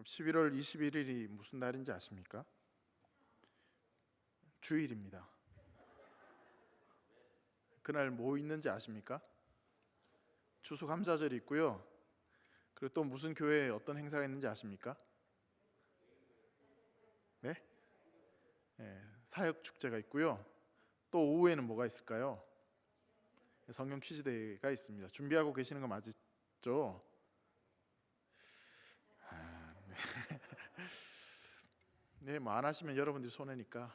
11월 21일이 무슨 날인지 아십니까? 주일입니다. 그날 뭐 있는지 아십니까? 추수감사절이 있고요. 그리고 또 무슨 교회에 어떤 행사가 있는지 아십니까? 네? 사역축제가 있고요. 또 오후에는 뭐가 있을까요? 성경 퀴즈대회가 있습니다. 준비하고 계시는 거 맞죠? 네, 뭐 안 하시면 여러분들이 손해니까.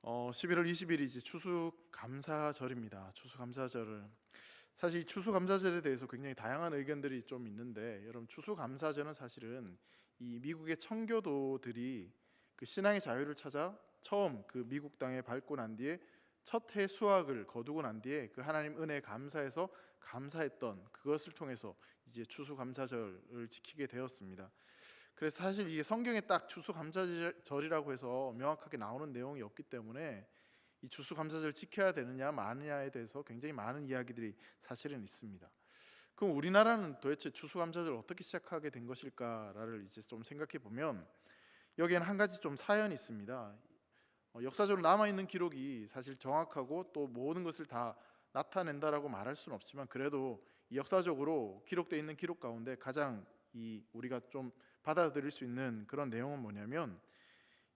11월 20일이 이제 추수감사절입니다. 추수감사절을 사실 이 추수감사절에 대해서 굉장히 다양한 의견들이 좀 있는데, 여러분 추수감사절은 사실은 이 미국의 청교도들이 그 신앙의 자유를 찾아 처음 그 미국 땅에 밟고 난 뒤에 첫 해 수확을 거두고 난 뒤에 그 하나님 은혜에 감사해서 감사했던 그것을 통해서 이제 추수감사절을 지키게 되었습니다. 그래서 사실 이게 성경에 딱 추수감사절이라고 해서 명확하게 나오는 내용이 없기 때문에 이 추수감사절을 지켜야 되느냐 마느냐에 대해서 굉장히 많은 이야기들이 사실은 있습니다. 그럼 우리나라는 도대체 추수감사절을 어떻게 시작하게 된 것일까를 이제 좀 생각해 보면, 여기에는 한 가지 좀 사연이 있습니다. 역사적으로 남아있는 기록이 사실 정확하고 또 모든 것을 다 나타낸다라고 말할 수는 없지만, 그래도 역사적으로 기록되어 있는 기록 가운데 가장 우리가 좀 받아들일 수 있는 그런 내용은 뭐냐면,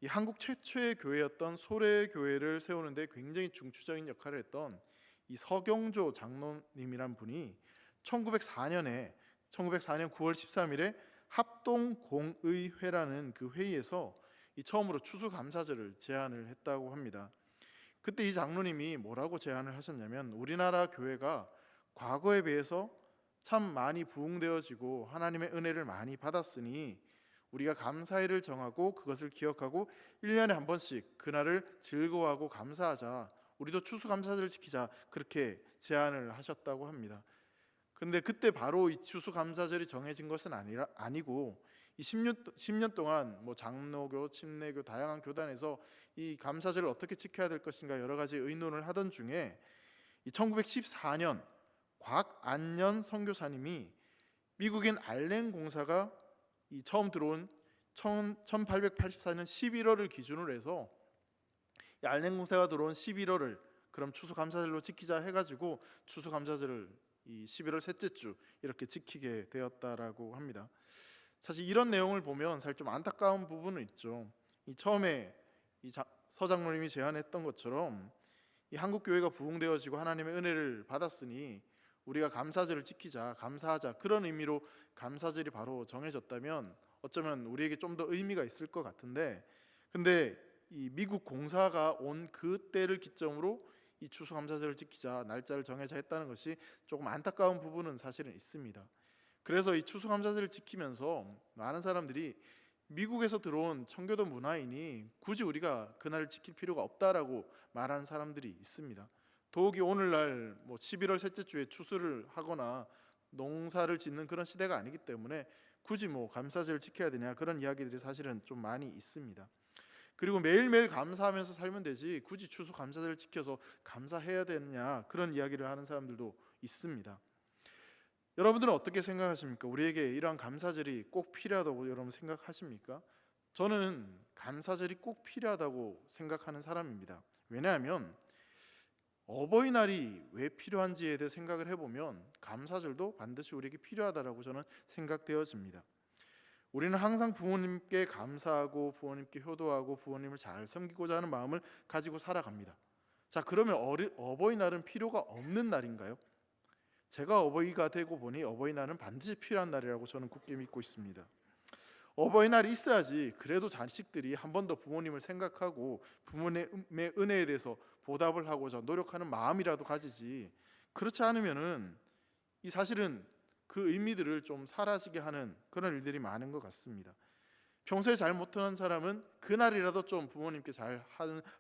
이 한국 최초의 교회였던 소래교회를 세우는데 굉장히 중추적인 역할을 했던 이 서경조 장로님이란 분이 1904년 9월 13일에 합동공의회라는 그 회의에서 이 처음으로 추수감사절을 제안을 했다고 합니다. 그때 이 장로님이 뭐라고 제안을 하셨냐면, 우리나라 교회가 과거에 비해서 참 많이 부흥되어지고 하나님의 은혜를 많이 받았으니 우리가 감사일을 정하고 그것을 기억하고 1년에 한 번씩 그날을 즐거워하고 감사하자, 우리도 추수감사절을 지키자, 그렇게 제안을 하셨다고 합니다. 그런데 그때 바로 이 추수감사절이 정해진 것은 아니고 이 10년 동안 뭐 장로교, 침례교 다양한 교단에서 이 감사절을 어떻게 지켜야 될 것인가 여러 가지 의논을 하던 중에 이 1914년 곽안년 선교사님이 미국인 알렌 공사가 이 처음 들어온 1884년 11월을 기준으로 해서 이 알렌 공사가 들어온 11월을 그럼 추수감사절로 지키자 해가지고 추수감사절을 이 11월 셋째 주 이렇게 지키게 되었다라고 합니다. 사실 이런 내용을 보면 사실 좀 안타까운 부분은 있죠. 이 처음에 서장로님이 제안했던 것처럼 이 한국 교회가 부흥되어지고 하나님의 은혜를 받았으니 우리가 감사절을 지키자, 감사하자, 그런 의미로 감사절이 바로 정해졌다면 어쩌면 우리에게 좀 더 의미가 있을 것 같은데, 근데 이 미국 공사가 온 그때를 기점으로 이 추수감사절을 지키자, 날짜를 정해자 했다는 것이 조금 안타까운 부분은 사실은 있습니다. 그래서 이 추수감사절을 지키면서 많은 사람들이 미국에서 들어온 청교도 문화이니 굳이 우리가 그날을 지킬 필요가 없다라고 말하는 사람들이 있습니다. 더욱이 오늘날 뭐 11월 셋째 주에 추수를 하거나 농사를 짓는 그런 시대가 아니기 때문에 굳이 뭐 감사절을 지켜야 되냐, 그런 이야기들이 사실은 좀 많이 있습니다. 그리고 매일매일 감사하면서 살면 되지 굳이 추수감사절을 지켜서 감사해야 되느냐, 그런 이야기를 하는 사람들도 있습니다. 여러분들은 어떻게 생각하십니까? 우리에게 이러한 감사절이 꼭 필요하다고 여러분 생각하십니까? 저는 감사절이 꼭 필요하다고 생각하는 사람입니다. 왜냐하면 어버이날이 왜 필요한지에 대해 생각을 해보면 감사절도 반드시 우리에게 필요하다라고 저는 생각되어집니다. 우리는 항상 부모님께 감사하고 부모님께 효도하고 부모님을 잘 섬기고자 하는 마음을 가지고 살아갑니다. 자, 그러면 어버이날은 필요가 없는 날인가요? 제가 어버이가 되고 보니 어버이날은 반드시 필요한 날이라고 저는 굳게 믿고 있습니다. 어버이날이 있어야지 그래도 자식들이 한 번 더 부모님을 생각하고 부모님의 은혜에 대해서 보답을 하고자 노력하는 마음이라도 가지지, 그렇지 않으면은 이 사실은 그 의미들을 좀 사라지게 하는 그런 일들이 많은 것 같습니다. 평소에 잘 못하는 사람은 그날이라도 좀 부모님께 잘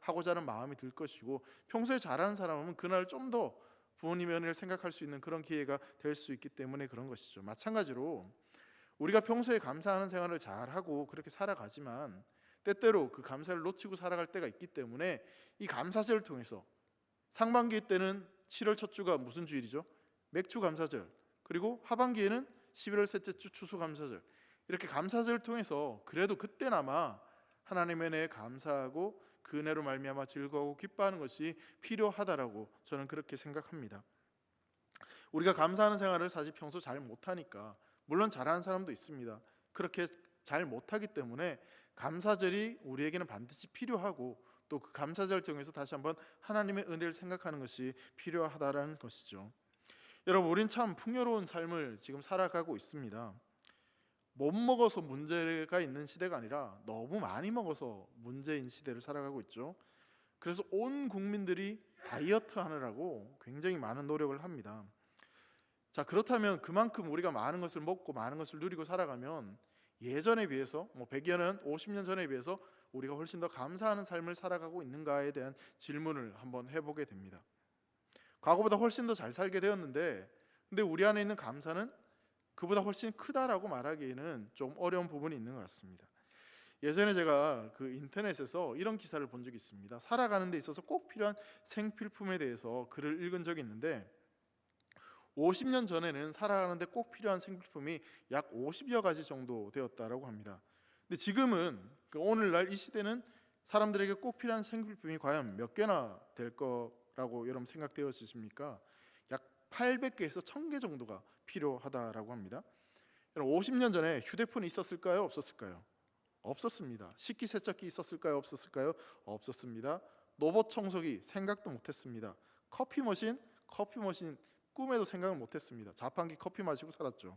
하고자 하는 마음이 들 것이고, 평소에 잘하는 사람은 그날 좀 더 부모님의 은혜를 생각할 수 있는 그런 기회가 될 수 있기 때문에 그런 것이죠. 마찬가지로 우리가 평소에 감사하는 생활을 잘하고 그렇게 살아가지만 때때로 그 감사를 놓치고 살아갈 때가 있기 때문에 이 감사절을 통해서 상반기 때는 7월 첫 주가 무슨 주일이죠? 맥주 감사절, 그리고 하반기에는 11월 셋째 주 추수감사절, 이렇게 감사절을 통해서 그래도 그때나마 하나님의 은혜에 감사하고 그 은혜로 말미암아 즐거워하고 기뻐하는 것이 필요하다라고 저는 그렇게 생각합니다. 우리가 감사하는 생활을 사실 평소 잘 못하니까, 물론 잘하는 사람도 있습니다. 그렇게 잘 못하기 때문에 감사절이 우리에게는 반드시 필요하고, 또 그 감사절 통해서 다시 한번 하나님의 은혜를 생각하는 것이 필요하다라는 것이죠. 여러분, 우린 참 풍요로운 삶을 지금 살아가고 있습니다. 못 먹어서 문제가 있는 시대가 아니라 너무 많이 먹어서 문제인 시대를 살아가고 있죠. 그래서 온 국민들이 다이어트 하느라고 굉장히 많은 노력을 합니다. 자, 그렇다면 그만큼 우리가 많은 것을 먹고 많은 것을 누리고 살아가면 예전에 비해서 100년, 50년 전에 비해서 우리가 훨씬 더 감사하는 삶을 살아가고 있는가에 대한 질문을 한번 해보게 됩니다. 과거보다 훨씬 더 잘 살게 되었는데, 근데 우리 안에 있는 감사는 그보다 훨씬 크다라고 말하기에는 좀 어려운 부분이 있는 것 같습니다. 예전에 제가 그 인터넷에서 이런 기사를 본 적이 있습니다. 살아가는 데 있어서 꼭 필요한 생필품에 대해서 글을 읽은 적이 있는데, 50년 전에는 살아가는 데 꼭 필요한 생필품이 약 50여 가지 정도 되었다라고 합니다. 근데 지금은, 오늘날 이 시대는 사람들에게 꼭 필요한 생필품이 과연 몇 개나 될 거라고 여러분 생각되어지십니까? 약 800개에서 1000개 정도가 필요하다라고 합니다. 50년 전에 휴대폰이 있었을까요? 없었을까요? 없었습니다. 식기세척기 있었을까요? 없었을까요? 없었습니다. 로봇 청소기 생각도 못했습니다. 커피 머신 꿈에도 생각을 못했습니다. 자판기 커피 마시고 살았죠.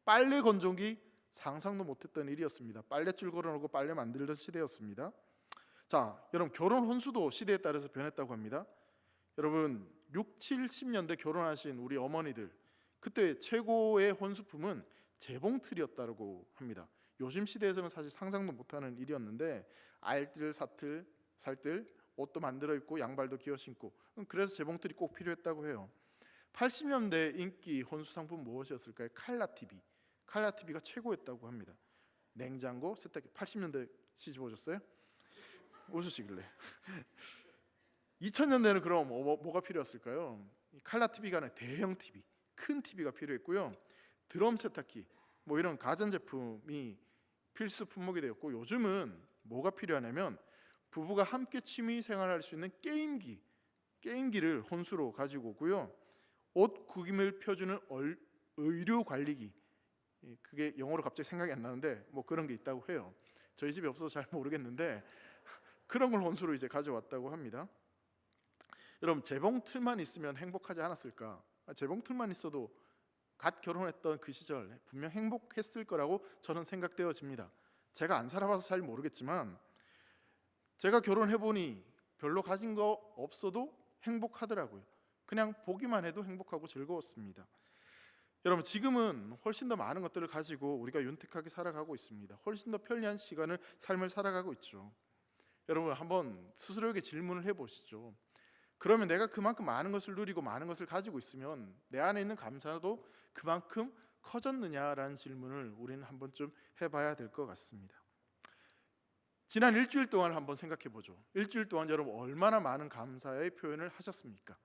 빨래 건조기 상상도 못했던 일이었습니다. 빨랫줄 걸어놓고 빨래 만들던 시대였습니다. 자, 여러분, 결혼 혼수도 시대에 따라서 변했다고 합니다. 여러분, 6, 70년대 결혼하신 우리 어머니들, 그때 최고의 혼수품은 재봉틀이었다고 합니다. 요즘 시대에서는 사실 상상도 못하는 일이었는데, 알뜰 사틀 살뜰 옷도 만들어 입고 양발도 기어 신고, 그래서 재봉틀이 꼭 필요했다고 해요. 80년대 인기 혼수 상품 무엇이었을까요? 칼라 TV. 칼라 TV가 최고였다고 합니다. 냉장고, 세탁기. 80년대 시집 오셨어요? 웃으시길래. 2000년대는 그럼 뭐가 필요했을까요? 칼라 TV가 아니라 대형 TV, 큰 TV가 필요했고요. 드럼 세탁기, 이런 가전제품이 필수 품목이 되었고, 요즘은 뭐가 필요하냐면 부부가 함께 취미 생활할 수 있는 게임기를 혼수로 가지고 오고요. 옷 구김을 펴주는 의류 관리기, 그게 영어로 갑자기 생각이 안 나는데 그런 게 있다고 해요. 저희 집에 없어서 잘 모르겠는데 그런 걸 혼수로 이제 가져왔다고 합니다. 여러분, 재봉틀만 있으면 행복하지 않았을까? 재봉틀만 있어도 갓 결혼했던 그 시절 분명 행복했을 거라고 저는 생각되어집니다. 제가 안 살아봐서 잘 모르겠지만 제가 결혼해보니 별로 가진 거 없어도 행복하더라고요. 그냥 보기만 해도 행복하고 즐거웠습니다. 여러분, 지금은 훨씬 더 많은 것들을 가지고 우리가 윤택하게 살아가고 있습니다. 훨씬 더 편리한 삶을 살아가고 있죠. 여러분, 한번 스스로에게 질문을 해보시죠. 그러면 내가 그만큼 많은 것을 누리고 많은 것을 가지고 있으면 내 안에 있는 감사도 그만큼 커졌느냐라는 질문을 우리는 한 번쯤 해봐야 될 것 같습니다. 지난 일주일 동안 한번 생각해 보죠. 일주일 동안 여러분 얼마나 많은 감사의 표현을 하셨습니까?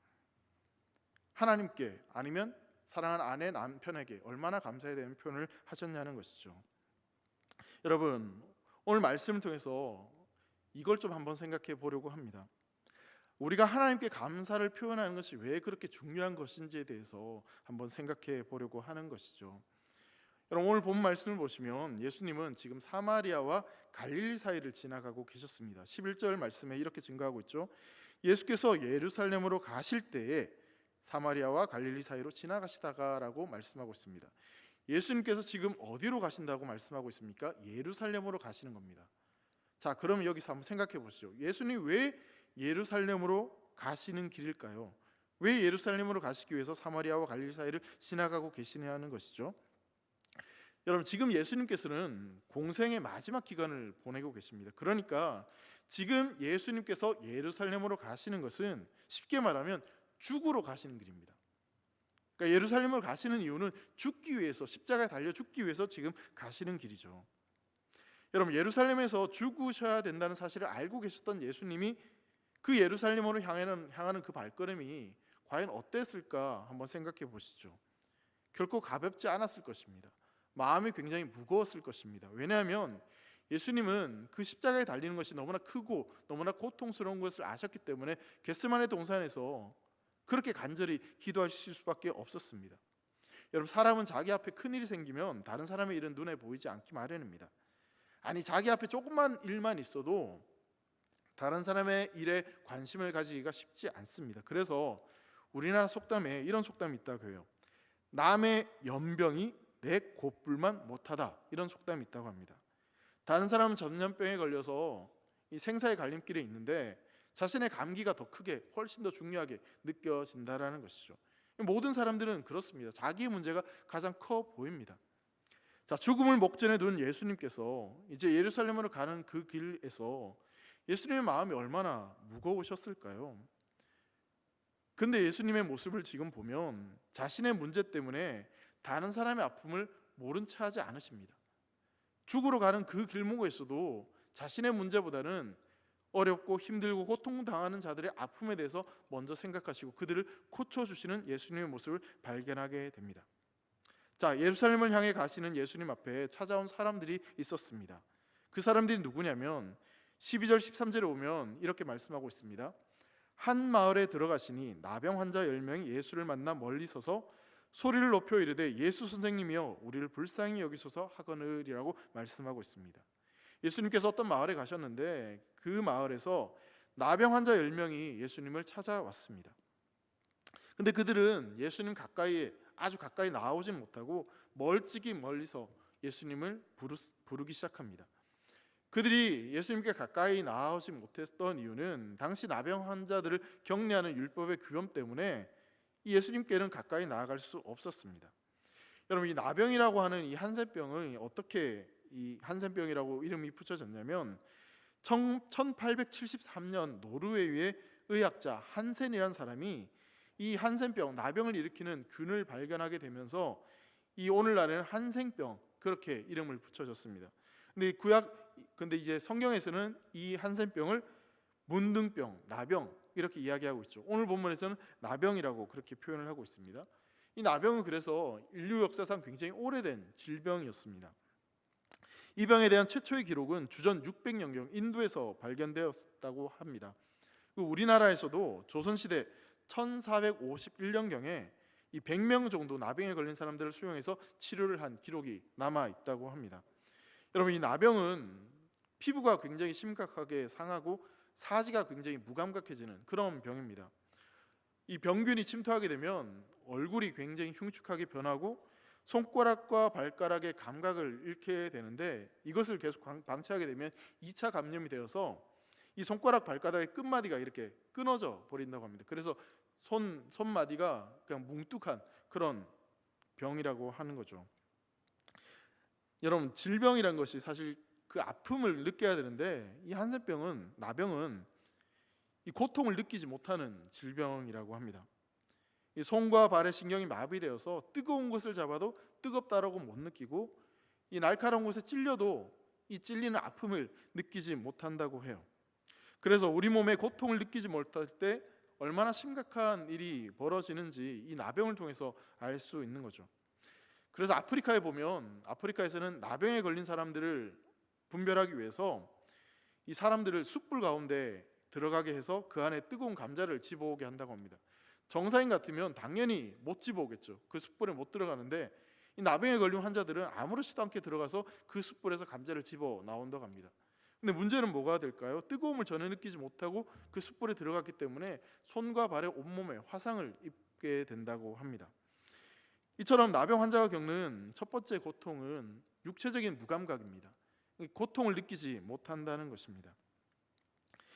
하나님께, 아니면 사랑하는 아내, 남편에게 얼마나 감사에 대한 표현을 하셨냐는 것이죠. 여러분, 오늘 말씀을 통해서 이걸 좀 한번 생각해 보려고 합니다. 우리가 하나님께 감사를 표현하는 것이 왜 그렇게 중요한 것인지에 대해서 한번 생각해 보려고 하는 것이죠. 여러분, 오늘 본 말씀을 보시면 예수님은 지금 사마리아와 갈릴리 사이를 지나가고 계셨습니다. 11절 말씀에 이렇게 증거하고 있죠. 예수께서 예루살렘으로 가실 때에 사마리아와 갈릴리 사이로 지나가시다가라고 말씀하고 있습니다. 예수님께서 지금 어디로 가신다고 말씀하고 있습니까? 예루살렘으로 가시는 겁니다. 자, 그럼 여기서 한번 생각해 보시죠. 예수님이 왜 예루살렘으로 가시는 길일까요? 왜 예루살렘으로 가시기 위해서 사마리아와 갈릴리 사이를 지나가고 계시냐는 것이죠. 여러분, 지금 예수님께서는 공생의 마지막 기간을 보내고 계십니다. 그러니까 지금 예수님께서 예루살렘으로 가시는 것은 쉽게 말하면 죽으러 가시는 길입니다. 그러니까 예루살렘으로 가시는 이유는 죽기 위해서, 십자가에 달려 죽기 위해서 지금 가시는 길이죠. 여러분, 예루살렘에서 죽으셔야 된다는 사실을 알고 계셨던 예수님이 그 예루살렘으로 향하는 그 발걸음이 과연 어땠을까 한번 생각해 보시죠. 결코 가볍지 않았을 것입니다. 마음이 굉장히 무거웠을 것입니다. 왜냐하면 예수님은 그 십자가에 달리는 것이 너무나 크고 너무나 고통스러운 것을 아셨기 때문에 겟세마네 동산에서 그렇게 간절히 기도하실 수밖에 없었습니다. 여러분, 사람은 자기 앞에 큰일이 생기면 다른 사람의 일은 눈에 보이지 않기 마련입니다. 아니, 자기 앞에 조그만 일만 있어도 다른 사람의 일에 관심을 가지기가 쉽지 않습니다. 그래서 우리나라 속담에 이런 속담이 있다고 해요. 남의 연병이 내 곧불만 못하다, 이런 속담이 있다고 합니다. 다른 사람은 전염병에 걸려서 이 생사의 갈림길에 있는데 자신의 감기가 더 크게, 훨씬 더 중요하게 느껴진다라는 것이죠. 모든 사람들은 그렇습니다. 자기의 문제가 가장 커 보입니다. 자, 죽음을 목전에 둔 예수님께서 이제 예루살렘으로 가는 그 길에서 예수님의 마음이 얼마나 무거우셨을까요? 그런데 예수님의 모습을 지금 보면 자신의 문제 때문에 다른 사람의 아픔을 모른 체 하지 않으십니다. 죽으러 가는 그 길목에서도 자신의 문제보다는 어렵고 힘들고 고통당하는 자들의 아픔에 대해서 먼저 생각하시고 그들을 고쳐주시는 예수님의 모습을 발견하게 됩니다. 자, 예루살렘을 향해 가시는 예수님 앞에 찾아온 사람들이 있었습니다. 그 사람들이 누구냐면 12절 13절에 보면 이렇게 말씀하고 있습니다. 한 마을에 들어가시니 나병 환자 10명이 예수를 만나 멀리 서서 소리를 높여 이르되 예수 선생님이여 우리를 불쌍히 여기소서 하거늘이라고 말씀하고 있습니다. 예수님께서 어떤 마을에 가셨는데 그 마을에서 나병 환자 10명이 예수님을 찾아왔습니다. 근데 그들은 예수님 가까이에, 아주 가까이 나오지 못하고 멀찍이 멀리서 예수님을 부르기 시작합니다. 그들이 예수님께 가까이 나오지 못했던 이유는 당시 나병 환자들을 격리하는 율법의 규범 때문에 예수님께는 가까이 나아갈 수 없었습니다. 여러분, 이 나병이라고 하는 이 한센병이 어떻게 이 한센병이라고 이름이 붙여졌냐면 1873년 노르웨이의 의학자 한센이라는 사람이 이 한센병, 나병을 일으키는 균을 발견하게 되면서 이 오늘날에는 한센병, 그렇게 이름을 붙여졌습니다. 근데 이제 성경에서는 이 한센병을 문둥병, 나병 이렇게 이야기하고 있죠. 오늘 본문에서는 나병이라고 그렇게 표현을 하고 있습니다. 이 나병은 그래서 인류 역사상 굉장히 오래된 질병이었습니다. 이 병에 대한 최초의 기록은 주전 600년경 인도에서 발견되었다고 합니다. 우리나라에서도 조선시대 1451년경에 이 100명 정도 나병에 걸린 사람들을 수용해서 치료를 한 기록이 남아 있다고 합니다. 여러분, 이 나병은 피부가 굉장히 심각하게 상하고 사지가 굉장히 무감각해지는 그런 병입니다. 이 병균이 침투하게 되면 얼굴이 굉장히 흉측하게 변하고 손가락과 발가락의 감각을 잃게 되는데 이것을 계속 방치하게 되면 2차 감염이 되어서 이 손가락 발가락의 끝마디가 이렇게 끊어져 버린다고 합니다. 그래서 손마디가 그냥 뭉툭한 그런 병이라고 하는 거죠. 여러분, 질병이란 것이 사실 그 아픔을 느껴야 되는데 이 한센병은, 나병은 이 고통을 느끼지 못하는 질병이라고 합니다. 이 손과 발의 신경이 마비되어서 뜨거운 것을 잡아도 뜨겁다라고 못 느끼고 이 날카로운 곳에 찔려도 이 찔리는 아픔을 느끼지 못한다고 해요. 그래서 우리 몸에 고통을 느끼지 못할 때 얼마나 심각한 일이 벌어지는지 이 나병을 통해서 알 수 있는 거죠. 그래서 아프리카에 보면, 아프리카에서는 나병에 걸린 사람들을 분별하기 위해서 이 사람들을 숯불 가운데 들어가게 해서 그 안에 뜨거운 감자를 집어오게 한다고 합니다. 정상인 같으면 당연히 못 집어오겠죠. 그 숯불에 못 들어가는데 이 나병에 걸린 환자들은 아무렇지도 않게 들어가서 그 숯불에서 감자를 집어 나온다고 합니다. 근데 문제는 뭐가 될까요? 뜨거움을 전혀 느끼지 못하고 그 숯불에 들어갔기 때문에 손과 발의 온몸에 화상을 입게 된다고 합니다. 이처럼 나병 환자가 겪는 첫 번째 고통은 육체적인 무감각입니다. 고통을 느끼지 못한다는 것입니다.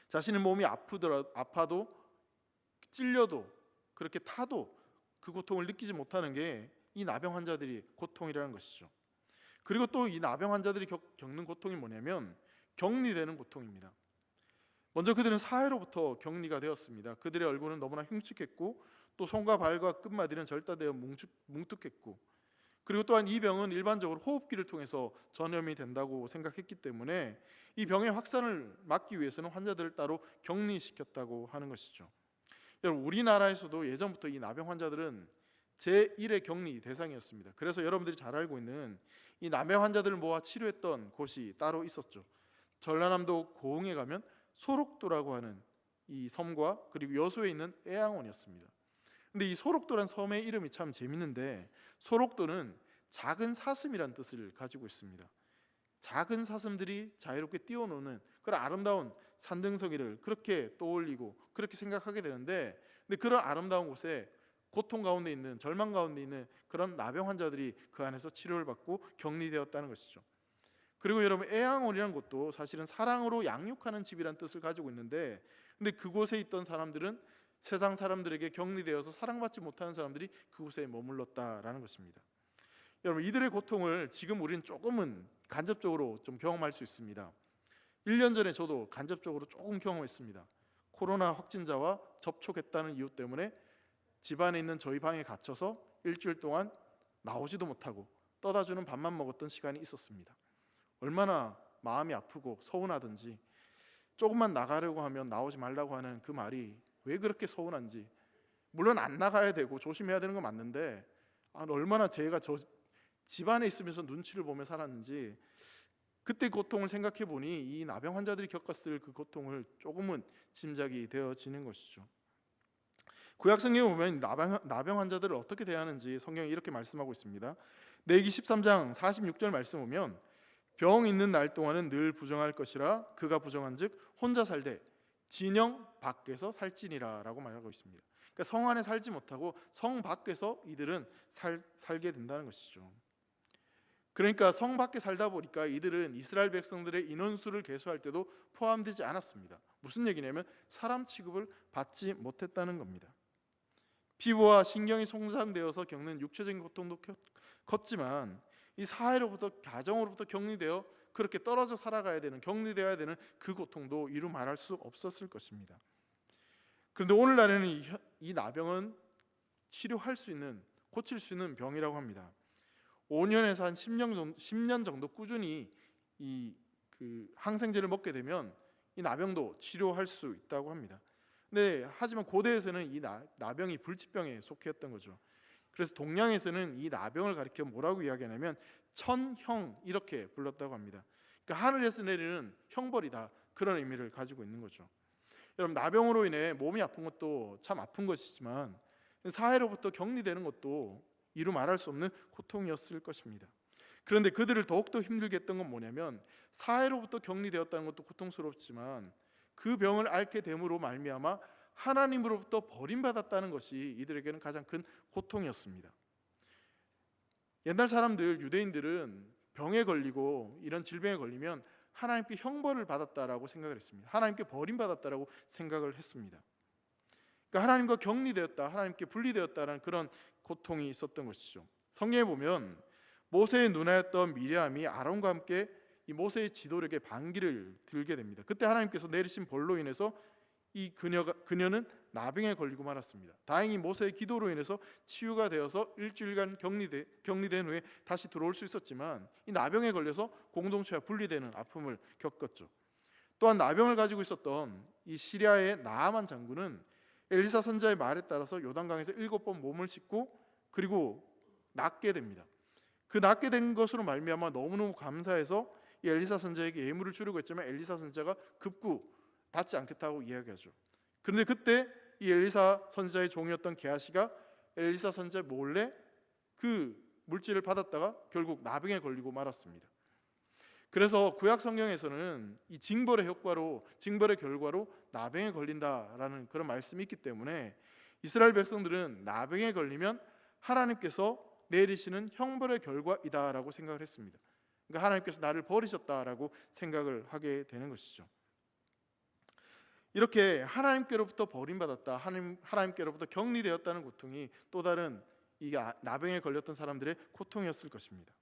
자신의 몸이 아파도 찔려도 그렇게 타도 그 고통을 느끼지 못하는 게 이 나병 환자들이 고통이라는 것이죠. 그리고 또 이 나병 환자들이 겪는 고통이 뭐냐면 격리되는 고통입니다. 먼저 그들은 사회로부터 격리가 되었습니다. 그들의 얼굴은 너무나 흉측했고 또 손과 발과 끝마디는 절단되어 뭉툭했고, 그리고 또한 이 병은 일반적으로 호흡기를 통해서 전염이 된다고 생각했기 때문에 이 병의 확산을 막기 위해서는 환자들을 따로 격리시켰다고 하는 것이죠. 여러분, 우리나라에서도 예전부터 이 나병 환자들은 제1의 격리 대상이었습니다. 그래서 여러분들이 잘 알고 있는 이 나병 환자들을 모아 치료했던 곳이 따로 있었죠. 전라남도 고흥에 가면 소록도라고 하는 이 섬과 그리고 여수에 있는 애양원이었습니다. 근데 이 소록도란 섬의 이름이 참 재밌는데, 소록도는 작은 사슴이란 뜻을 가지고 있습니다. 작은 사슴들이 자유롭게 뛰어노는 그런 아름다운 산등성이를 그렇게 떠올리고 그렇게 생각하게 되는데, 근데 그런 아름다운 곳에 고통 가운데 있는, 절망 가운데 있는 그런 나병 환자들이 그 안에서 치료를 받고 격리되었다는 것이죠. 그리고 여러분, 애양원이라는 것도 사실은 사랑으로 양육하는 집이란 뜻을 가지고 있는데, 근데 그곳에 있던 사람들은 세상 사람들에게 격리되어서 사랑받지 못하는 사람들이 그곳에 머물렀다라는 것입니다. 여러분, 이들의 고통을 지금 우리는 조금은 간접적으로 좀 경험할 수 있습니다. 1년 전에 저도 간접적으로 조금 경험했습니다. 코로나 확진자와 접촉했다는 이유 때문에 집안에 있는 저희 방에 갇혀서 일주일 동안 나오지도 못하고 떠다주는 밥만 먹었던 시간이 있었습니다. 얼마나 마음이 아프고 서운하든지, 조금만 나가려고 하면 나오지 말라고 하는 그 말이 왜 그렇게 서운한지. 물론 안 나가야 되고 조심해야 되는 건 맞는데, 얼마나 제가 저 집안에 있으면서 눈치를 보며 살았는지, 그때 고통을 생각해 보니 이 나병 환자들이 겪었을 그 고통을 조금은 짐작이 되어지는 것이죠. 구약 성경에 보면 나병 환자들을 어떻게 대하는지 성경이 이렇게 말씀하고 있습니다. 레위기 13장 46절 말씀 보면, 병 있는 날 동안은 늘 부정할 것이라 그가 부정한즉 혼자 살되 진영 밖에서 살지니라 라고 말하고 있습니다. 그러니까 성 안에 살지 못하고 성 밖에서 이들은 살게 된다는 것이죠. 그러니까 성 밖에 살다 보니까 이들은 이스라엘 백성들의 인원수를 계수할 때도 포함되지 않았습니다. 무슨 얘기냐면 사람 취급을 받지 못했다는 겁니다. 피부와 신경이 손상되어서 겪는 육체적인 고통도 컸지만, 이 사회로부터, 가정으로부터 격리되어 그렇게 떨어져 살아가야 되는, 격리되어야 되는 그 고통도 이루 말할 수 없었을 것입니다. 그런데 오늘날에는 이 나병은 치료할 수 있는, 고칠 수 있는 병이라고 합니다. 5년에서 한 10년 정도 꾸준히 그 항생제를 먹게 되면 이 나병도 치료할 수 있다고 합니다. 근데 하지만 고대에서는 이 나병이 불치병에 속했던 거죠. 그래서 동양에서는 이 나병을 가리켜 뭐라고 이야기하냐면 천형 이렇게 불렀다고 합니다. 그러니까 하늘에서 내리는 형벌이다, 그런 의미를 가지고 있는 거죠. 여러분, 나병으로 인해 몸이 아픈 것도 참 아픈 것이지만 사회로부터 격리되는 것도 이루 말할 수 없는 고통이었을 것입니다. 그런데 그들을 더욱더 힘들게 했던 건 뭐냐면, 사회로부터 격리되었다는 것도 고통스럽지만 그 병을 앓게 됨으로 말미암아 하나님으로부터 버림받았다는 것이 이들에게는 가장 큰 고통이었습니다. 옛날 사람들, 유대인들은 병에 걸리고 이런 질병에 걸리면 하나님께 형벌을 받았다라고 생각을 했습니다. 하나님께 버림받았다라고 생각을 했습니다. 그러니까 하나님과 격리되었다, 하나님께 분리되었다라는 그런 고통이 있었던 것이죠. 성경에 보면 모세의 누나였던 미리암이 아론과 함께 이 모세의 지도력에 반기를 들게 됩니다. 그때 하나님께서 내리신 벌로 인해서 이 그녀는 나병에 걸리고 말았습니다. 다행히 모세의 기도로 인해서 치유가 되어서 일주일간 격리된 후에 다시 들어올 수 있었지만, 이 나병에 걸려서 공동체와 분리되는 아픔을 겪었죠. 또한 나병을 가지고 있었던 이 시리아의 나아만 장군은 엘리사 선지자의 말에 따라서 요단강에서 7번 몸을 씻고 그리고 낫게 됩니다. 그 낫게 된 것으로 말미암아 너무너무 감사해서 이 엘리사 선지자에게 예물을 주려고 했지만 엘리사 선지자가 급구 받지 않겠다고 이야기하죠. 그런데 그때 이 엘리사 선지자의 종이었던 게하시가 엘리사 선지자 몰래 그 물질을 받았다가 결국 나병에 걸리고 말았습니다. 그래서 구약 성경에서는 이 징벌의 결과로 나병에 걸린다라는 그런 말씀이 있기 때문에 이스라엘 백성들은 나병에 걸리면 하나님께서 내리시는 형벌의 결과이다라고 생각을 했습니다. 그러니까 하나님께서 나를 버리셨다라고 생각을 하게 되는 것이죠. 이렇게 하나님께로부터 버림받았다, 하나님께로부터 격리되었다는 고통이 또 다른 이 나병에 걸렸던 사람들의 고통이었을 것입니다.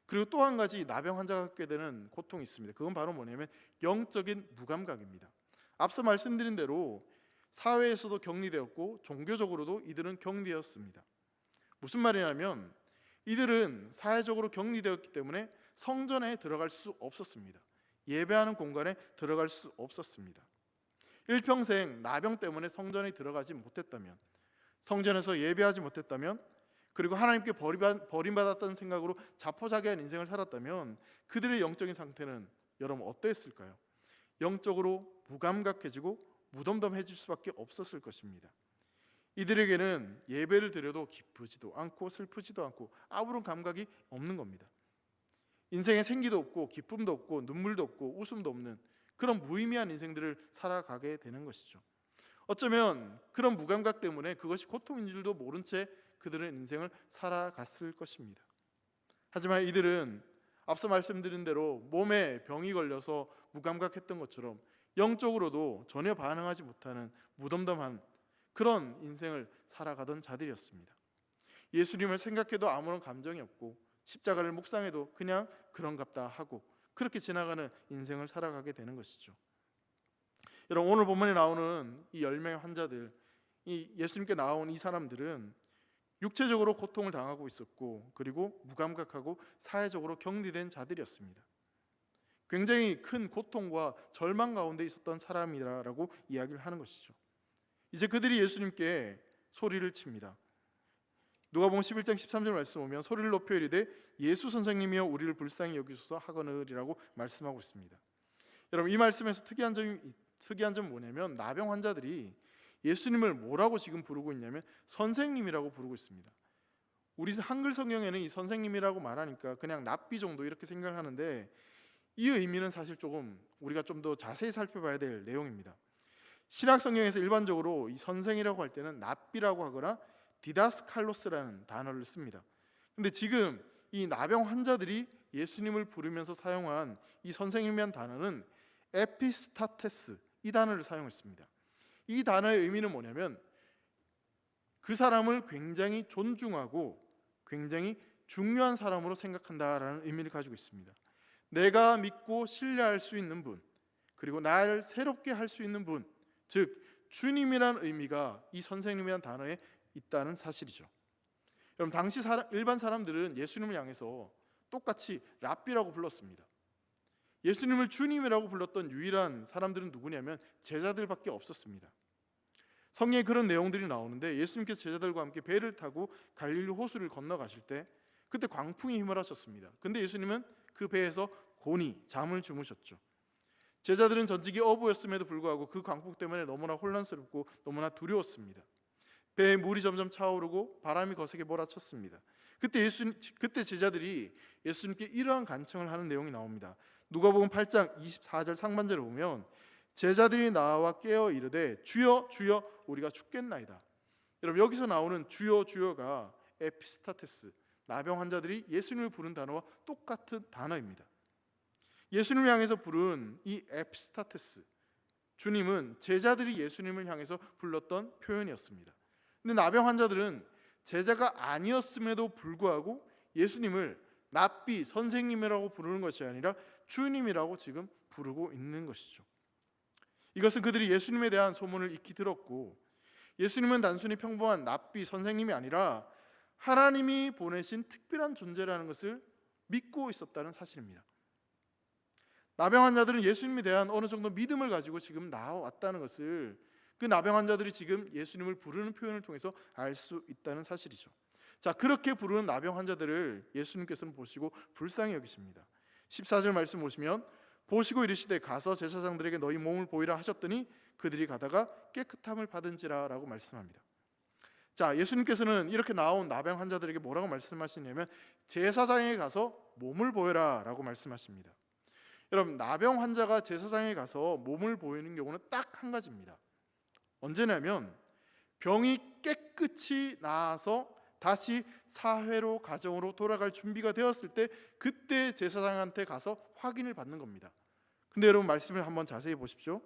그리고 또 한 가지 나병 환자가 겪게 되는 고통이 있습니다. 그건 바로 뭐냐면 영적인 무감각입니다. 앞서 말씀드린 대로 사회에서도 격리되었고 종교적으로도 이들은 격리되었습니다. 무슨 말이냐면 이들은 사회적으로 격리되었기 때문에 성전에 들어갈 수 없었습니다. 예배하는 공간에 들어갈 수 없었습니다. 일평생 나병 때문에 성전에 들어가지 못했다면, 성전에서 예배하지 못했다면 그리고 하나님께 버림받았다는 생각으로 자포자기한 인생을 살았다면 그들의 영적인 상태는 여러분 어땠을까요? 영적으로 무감각해지고 무덤덤해질 수밖에 없었을 것입니다. 이들에게는 예배를 드려도 기쁘지도 않고 슬프지도 않고 아무런 감각이 없는 겁니다. 인생에 생기도 없고 기쁨도 없고 눈물도 없고 웃음도 없는 그런 무의미한 인생들을 살아가게 되는 것이죠. 어쩌면 그런 무감각 때문에 그것이 고통인 줄도 모른 채 그들은 인생을 살아갔을 것입니다. 하지만 이들은 앞서 말씀드린 대로 몸에 병이 걸려서 무감각했던 것처럼 영적으로도 전혀 반응하지 못하는 무덤덤한 그런 인생을 살아가던 자들이었습니다. 예수님을 생각해도 아무런 감정이 없고 십자가를 묵상해도 그냥 그런갑다 하고 그렇게 지나가는 인생을 살아가게 되는 것이죠. 여러분, 오늘 본문에 나오는 이 10명의 환자들, 이 예수님께 나온 이 사람들은 육체적으로 고통을 당하고 있었고 그리고 무감각하고 사회적으로 격리된 자들이었습니다. 굉장히 큰 고통과 절망 가운데 있었던 사람이라고 이야기를 하는 것이죠. 이제 그들이 예수님께 소리를 칩니다. 누가복음 11장 13절 말씀 보면 소리를 높여 이르되 예수 선생님이여 우리를 불쌍히 여기소서 하거늘이라고 말씀하고 있습니다. 여러분, 이 말씀에서 특이한 점은 뭐냐면 나병 환자들이 예수님을 뭐라고 지금 부르고 있냐면 선생님이라고 부르고 있습니다. 우리 한글 성경에는 이 선생님이라고 말하니까 그냥 랍비 정도 이렇게 생각하는데 이 의미는 사실 조금 우리가 좀 더 자세히 살펴봐야 될 내용입니다. 신약 성경에서 일반적으로 이 선생이라고 할 때는 랍비라고 하거나 디다스칼로스라는 단어를 씁니다. 근데 지금 이 나병 환자들이 예수님을 부르면서 사용한 이 선생님이란 단어는 에피스타테스, 이 단어를 사용했습니다. 이 단어의 의미는 뭐냐면 그 사람을 굉장히 존중하고 굉장히 중요한 사람으로 생각한다라는 의미를 가지고 있습니다. 내가 믿고 신뢰할 수 있는 분, 그리고 나를 새롭게 할 수 있는 분, 즉 주님이란 의미가 이 선생님이란 단어에 있다는 사실이죠. 여러분, 당시 일반 사람들은 예수님을 향해서 똑같이 랍비라고 불렀습니다. 예수님을 주님이라고 불렀던 유일한 사람들은 누구냐면 제자들밖에 없었습니다. 성경에 그런 내용들이 나오는데 예수님께서 제자들과 함께 배를 타고 갈릴리 호수를 건너가실 때 그때 광풍이 휘몰아쳤습니다. 근데 예수님은 그 배에서 곤히 잠을 주무셨죠. 제자들은 전직이 어부였음에도 불구하고 그 광풍 때문에 너무나 혼란스럽고 너무나 두려웠습니다. 배에 물이 점점 차오르고 바람이 거세게 몰아쳤습니다. 그때 제자들이 예수님께 이러한 간청을 하는 내용이 나옵니다. 누가복음 8장 24절 상반절을 보면 제자들이 나와 깨어 이르되 주여 주여 우리가 죽겠나이다. 여러분, 여기서 나오는 주여 주여가 에피스타테스, 나병 환자들이 예수님을 부른 단어와 똑같은 단어입니다. 예수님을 향해서 부른 이 에피스타테스, 주님은 제자들이 예수님을 향해서 불렀던 표현이었습니다. 근데 나병 환자들은 제자가 아니었음에도 불구하고 예수님을 랍비, 선생님이라고 부르는 것이 아니라 주님이라고 지금 부르고 있는 것이죠. 이것은 그들이 예수님에 대한 소문을 익히 들었고 예수님은 단순히 평범한 랍비, 선생님이 아니라 하나님이 보내신 특별한 존재라는 것을 믿고 있었다는 사실입니다. 나병 환자들은 예수님에 대한 어느 정도 믿음을 가지고 지금 나왔다는 것을 그 나병 환자들이 지금 예수님을 부르는 표현을 통해서 알 수 있다는 사실이죠. 자, 그렇게 부르는 나병 환자들을 예수님께서는 보시고 불쌍히 여기십니다. 14절 말씀 보시면 보시고 이르시되 가서 제사장들에게 너희 몸을 보이라 하셨더니 그들이 가다가 깨끗함을 받은지라 라고 말씀합니다. 자, 예수님께서는 이렇게 나온 나병 환자들에게 뭐라고 말씀하시냐면 제사장에 가서 몸을 보여라 라고 말씀하십니다. 여러분, 나병 환자가 제사장에 가서 몸을 보이는 경우는 딱 한 가지입니다. 언제냐면 병이 깨끗이 나아서 다시 사회로 가정으로 돌아갈 준비가 되었을 때 그때 제사장한테 가서 확인을 받는 겁니다. 근데 여러분, 말씀을 한번 자세히 보십시오.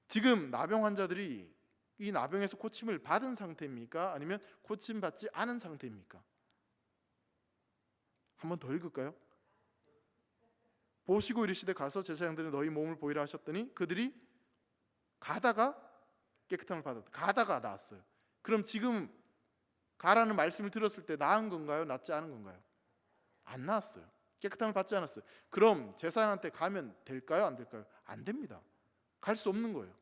지금 나병 환자들이 이 나병에서 고침을 받은 상태입니까? 아니면 고침 받지 않은 상태입니까? 한번 더 읽을까요? 보시고 이르시되 가서 제사장들이 너희 몸을 보이라 하셨더니 그들이 가다가 깨끗함을 받았다. 가다가 나았어요. 그럼 지금 가라는 말씀을 들었을 때 나은 건가요? 낫지 않은 건가요? 안 나았어요. 깨끗함을 받지 않았어요. 그럼 제사장한테 가면 될까요? 안 될까요? 안 됩니다. 갈 수 없는 거예요.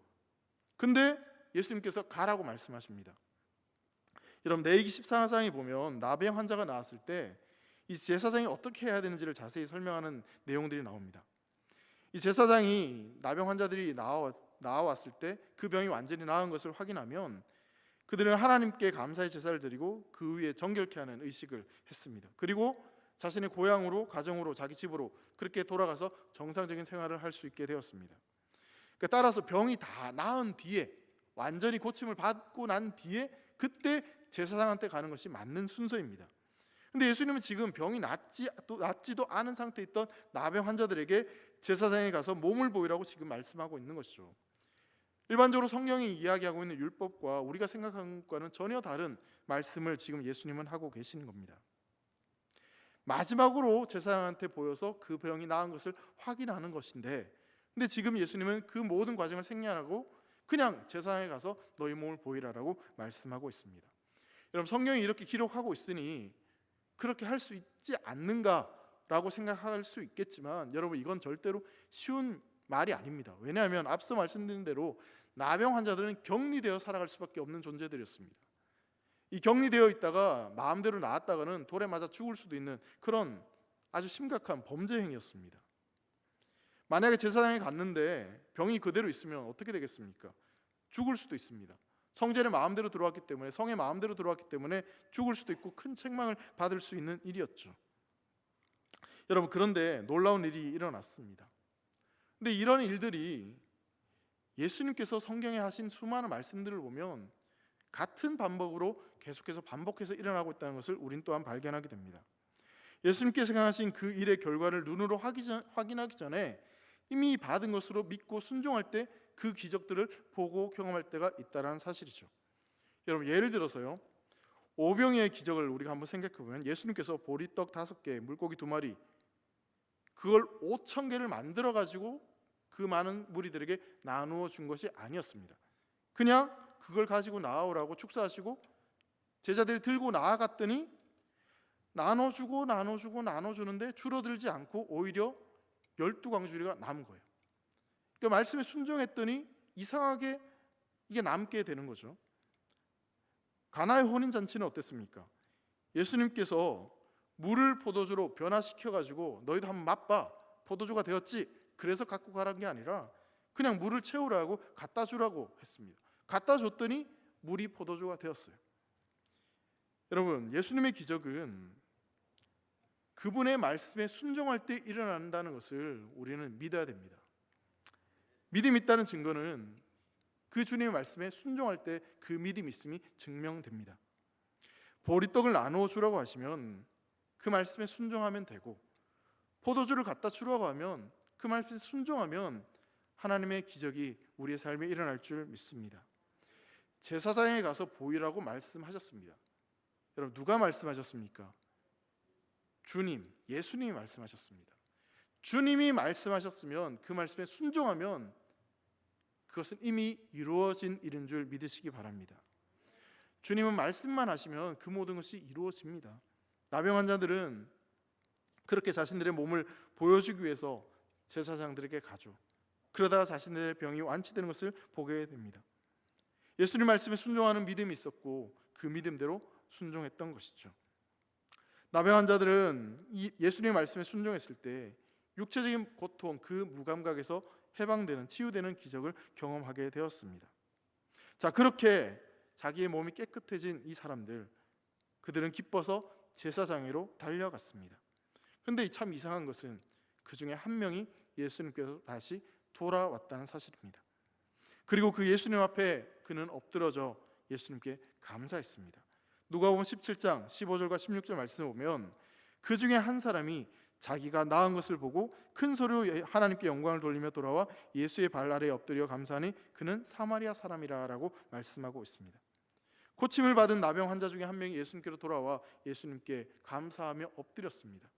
근데 예수님께서 가라고 말씀하십니다. 여러분 레위기 14장에 보면 나병 환자가 나왔을 때 이 제사장이 어떻게 해야 되는지를 자세히 설명하는 내용들이 나옵니다. 이 제사장이 나병 환자들이 나왔을 때 그 병이 완전히 나은 것을 확인하면 그들은 하나님께 감사의 제사를 드리고 그 위에 정결케 하는 의식을 했습니다. 그리고 자신의 고향으로, 가정으로, 자기 집으로 그렇게 돌아가서 정상적인 생활을 할 수 있게 되었습니다. 그러니까 따라서 병이 다 나은 뒤에, 완전히 고침을 받고 난 뒤에 그때 제사장한테 가는 것이 맞는 순서입니다. 근데 예수님은 지금 병이 낫지도 않은 상태에 있던 나병 환자들에게 제사장에 가서 몸을 보이라고 지금 말씀하고 있는 것이죠. 일반적으로 성경이 이야기하고 있는 율법과 우리가 생각하는 것과는 전혀 다른 말씀을 지금 예수님은 하고 계시는 겁니다. 마지막으로 제사장한테 보여서 그 병이 나은 것을 확인하는 것인데, 근데 지금 예수님은 그 모든 과정을 생략하고 그냥 제사장에 가서 너희 몸을 보이라라고 말씀하고 있습니다. 여러분, 성경이 이렇게 기록하고 있으니 그렇게 할 수 있지 않는가라고 생각할 수 있겠지만, 여러분 이건 절대로 쉬운 말이 아닙니다. 왜냐하면 앞서 말씀드린 대로 나병 환자들은 격리되어 살아갈 수밖에 없는 존재들이었습니다. 이 격리되어 있다가 마음대로 나았다가는 돌에 맞아 죽을 수도 있는 그런 아주 심각한 범죄 행위였습니다. 만약에 제사장에 갔는데 병이 그대로 있으면 어떻게 되겠습니까? 죽을 수도 있습니다. 성전에 마음대로 들어왔기 때문에, 성에 마음대로 들어왔기 때문에 죽을 수도 있고 큰 책망을 받을 수 있는 일이었죠. 여러분, 그런데 놀라운 일이 일어났습니다. 근데 이런 일들이 예수님께서 성경에 하신 수많은 말씀들을 보면 같은 방법으로 계속해서 반복해서 일어나고 있다는 것을 우린 또한 발견하게 됩니다. 예수님께서 행하신 그 일의 결과를 눈으로 확인하기 전에 이미 받은 것으로 믿고 순종할 때 그 기적들을 보고 경험할 때가 있다는 사실이죠. 여러분, 예를 들어서요, 오병이의 기적을 우리가 한번 생각해 보면 예수님께서 보리떡 5개, 물고기 2마리, 그걸 5,000개를 만들어 가지고 그 많은 무리들에게 나누어 준 것이 아니었습니다. 그냥 그걸 가지고 나오라고 축사하시고 제자들이 들고 나아갔더니 나눠주는데 줄어들지 않고 오히려 12광주리가 남은 거예요. 그러니까 말씀에 순종했더니 이상하게 이게 남게 되는 거죠. 가나의 혼인잔치는 어땠습니까? 예수님께서 물을 포도주로 변화시켜가지고 너희도 한번 맛봐, 포도주가 되었지, 그래서 갖고 가라는 게 아니라 그냥 물을 채우라고 갖다 주라고 했습니다. 갖다 줬더니 물이 포도주가 되었어요. 여러분, 예수님의 기적은 그분의 말씀에 순종할 때 일어난다는 것을 우리는 믿어야 됩니다. 믿음이 있다는 증거는 그 주님의 말씀에 순종할 때 그 믿음이 있음이 증명됩니다. 보리떡을 나누어 주라고 하시면 그 말씀에 순종하면 되고, 포도주를 갖다 주라고 하면 그 말씀에 순종하면 하나님의 기적이 우리의 삶에 일어날 줄 믿습니다. 제사장에 가서 보이라고 말씀하셨습니다. 여러분, 누가 말씀하셨습니까? 주님, 예수님이 말씀하셨습니다. 주님이 말씀하셨으면 그 말씀에 순종하면 그것은 이미 이루어진 일인 줄 믿으시기 바랍니다. 주님은 말씀만 하시면 그 모든 것이 이루어집니다. 나병 환자들은 그렇게 자신들의 몸을 보여주기 위해서 제사장들에게 가죠. 그러다가 자신들의 병이 완치되는 것을 보게 됩니다. 예수님 말씀에 순종하는 믿음이 있었고 그 믿음대로 순종했던 것이죠. 나병 환자들은 예수님의 말씀에 순종했을 때 육체적인 고통, 그 무감각에서 해방되는, 치유되는 기적을 경험하게 되었습니다. 자, 그렇게 자기의 몸이 깨끗해진 이 사람들, 그들은 기뻐서 제사장으로 달려갔습니다. 그런데 참 이상한 것은 그 중에 한 명이 예수님께서 다시 돌아왔다는 사실입니다. 그리고 그 예수님 앞에 그는 엎드러져 예수님께 감사했습니다. 누가복음 17장 15절과 16절 말씀을 보면 그 중에 한 사람이 자기가 나은 것을 보고 큰 소리로 하나님께 영광을 돌리며 돌아와 예수의 발 아래에 엎드려 감사하니 그는 사마리아 사람이라고 말씀하고 있습니다. 고침을 받은 나병 환자 중에 한 명이 예수님께로 돌아와 예수님께 감사하며 엎드렸습니다.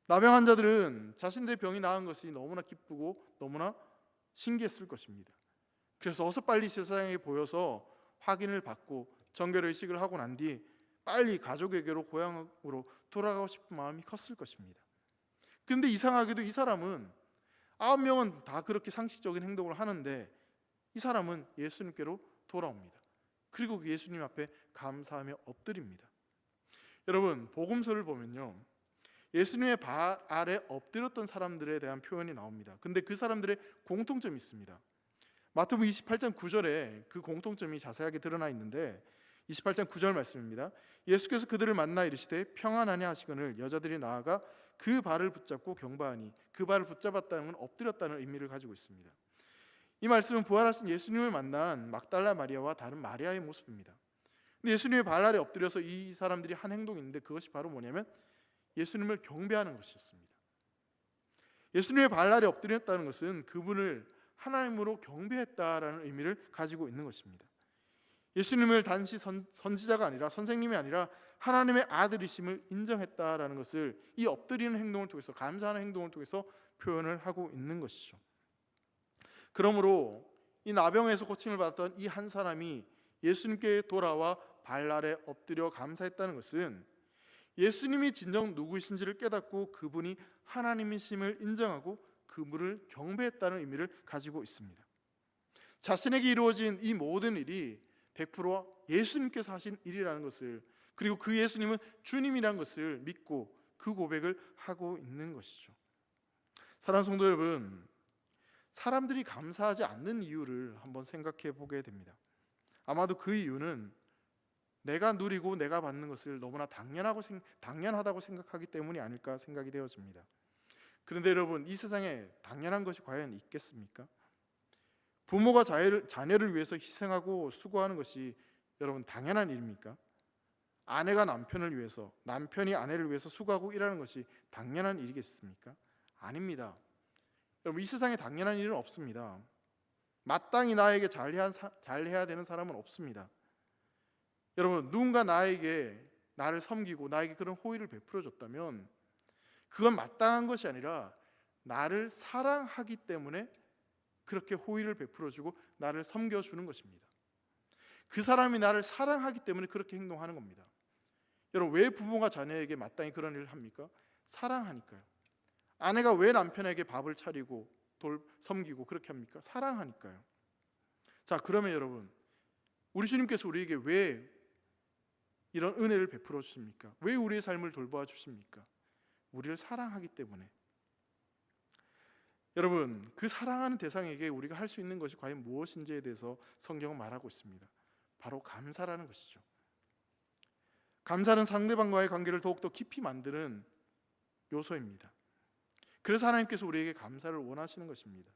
나병 환자들은 자신들의 병이 나은 것이 너무나 기쁘고 너무나 신기했을 것입니다. 그래서 어서 빨리 제사장에게 보여서 확인을 받고 정결의식을 하고 난 뒤 빨리 가족에게로 고향으로 돌아가고 싶은 마음이 컸을 것입니다. 그런데 이상하게도 이 사람은 9명은 다 그렇게 상식적인 행동을 하는데 이 사람은 예수님께로 돌아옵니다. 그리고 그 예수님 앞에 감사하며 엎드립니다. 여러분, 복음서를 보면요, 예수님의 발 아래 엎드렸던 사람들에 대한 표현이 나옵니다. 근데 그 사람들의 공통점이 있습니다. 마태복음 28장 9절에 그 공통점이 자세하게 드러나 있는데, 28장 9절 말씀입니다. 예수께서 그들을 만나 이르시되 평안하냐 하시거늘 여자들이 나아가 그 발을 붙잡고 경배하니, 그 발을 붙잡았다는 건 엎드렸다는 의미를 가지고 있습니다. 이 말씀은 부활하신 예수님을 만난 막달라 마리아와 다른 마리아의 모습입니다. 근데 예수님의 발 아래 엎드려서 이 사람들이 한 행동이 있는데, 그것이 바로 뭐냐면 예수님을 경배하는 것이었습니다. 예수님의 발 아래 엎드렸다는 것은 그분을 하나님으로 경배했다라는 의미를 가지고 있는 것입니다. 예수님을 단지 선지자가 아니라, 선생님이 아니라 하나님의 아들이심을 인정했다라는 것을 이 엎드리는 행동을 통해서, 감사하는 행동을 통해서 표현을 하고 있는 것이죠. 그러므로 이 나병에서 고침을 받았던 이 한 사람이 예수님께 돌아와 발 아래 엎드려 감사했다는 것은 예수님이 진정 누구이신지를 깨닫고 그분이 하나님이심을 인정하고 그분을 경배했다는 의미를 가지고 있습니다. 자신에게 이루어진 이 모든 일이 100% 예수님께서 하신 일이라는 것을, 그리고 그 예수님은 주님이라는 것을 믿고 그 고백을 하고 있는 것이죠. 사랑하는 성도 여러분, 사람들이 감사하지 않는 이유를 한번 생각해 보게 됩니다. 아마도 그 이유는 내가 누리고 내가 받는 것을 너무나 당연하다고 생각하기 때문이 아닐까 생각이 되어집니다. 그런데 여러분, 이 세상에 당연한 것이 과연 있겠습니까? 부모가 자녀를 위해서 희생하고 수고하는 것이 여러분 당연한 일입니까? 아내가 남편을 위해서, 남편이 아내를 위해서 수고하고 일하는 것이 당연한 일이겠습니까? 아닙니다. 여러분, 이 세상에 당연한 일은 없습니다. 마땅히 나에게 잘해야 되는 사람은 없습니다. 여러분, 누군가 나를 섬기고 나에게 그런 호의를 베풀어 줬다면 그건 마땅한 것이 아니라 나를 사랑하기 때문에 그렇게 호의를 베풀어 주고 나를 섬겨 주는 것입니다. 그 사람이 나를 사랑하기 때문에 그렇게 행동하는 겁니다. 여러분, 왜 부모가 자녀에게 마땅히 그런 일을 합니까? 사랑하니까요. 아내가 왜 남편에게 밥을 차리고 섬기고 그렇게 합니까? 사랑하니까요. 자, 그러면 여러분, 우리 주님께서 우리에게 왜 이런 은혜를 베풀어 주십니까? 왜 우리의 삶을 돌보아 주십니까? 우리를 사랑하기 때문에. 여러분, 그 사랑하는 대상에게 우리가 할 수 있는 것이 과연 무엇인지에 대해서 성경은 말하고 있습니다. 바로 감사라는 것이죠. 감사는 상대방과의 관계를 더욱더 깊이 만드는 요소입니다. 그래서 하나님께서 우리에게 감사를 원하시는 것입니다.